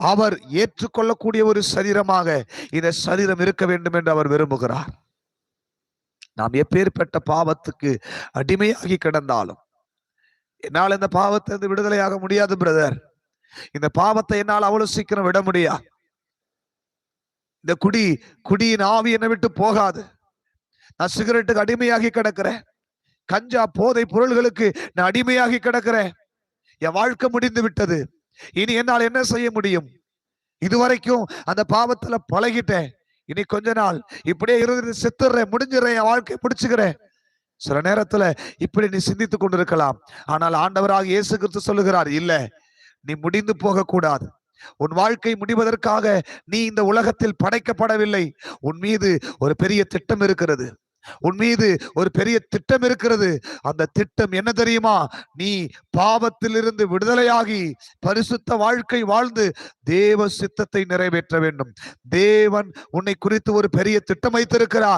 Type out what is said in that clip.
அவர் ஏற்றுக்கொள்ளக்கூடிய ஒரு சரீரமாக இந்த சரீரம் இருக்க வேண்டும் என்று அவர் விரும்புகிறார். நாம் எப்பேற்பட்ட பாவத்துக்கு அடிமையாகி கிடந்தாலும், என்னால் இந்த பாவத்தை விடுதலையாக முடியாது பிரதர், இந்த பாவத்தை என்னால் அவ்வளவு சீக்கிரம் விட முடியாது, இந்த குடியின் ஆவி என்னை விட்டு போகாது, நான் சிகரெட்டுக்கு அடிமையாகி கிடக்கிறேன், கஞ்சா போதை பொருள்களுக்கு நான் அடிமையாகி கிடக்கிறேன், என் வாழ்க்கை முடிந்து விட்டது, இனி என்னால் என்ன செய்ய முடியும், இதுவரைக்கும் அந்த பாவத்துல பழகிட்டேன், இனி கொஞ்ச நாள் இப்படியே இருந்து செத்துறேன், முடிஞ்சிடறேன், என் வாழ்க்கை முடிச்சுக்கிறேன். சில நேரத்துல இப்படி நீ சிந்தித்துக் கொண்டிருக்கலாம். ஆனால் ஆண்டவராக இயேசு கிறிஸ்து சொல்லுகிறார், இல்ல, நீ முடிந்து போக கூடாது. உன் வாழ்க்கை முடிவதற்காக நீ இந்த உலகத்தில் படைக்கப்படவில்லை. உன் மீது ஒரு பெரிய திட்டம் இருக்கிறது, உன் மீது ஒரு பெரிய திட்டம் இருக்கிறது. அந்த திட்டம் என்ன தெரியுமா? நீ பாவத்திலிருந்து விடுதலையாகி பரிசுத்த வாழ்க்கை வாழ்ந்து தேவ சித்தத்தை நிறைவேற்ற வேண்டும். தேவன் உன்னை குறித்து ஒரு பெரிய திட்டம் வைத்திருக்கிறார்.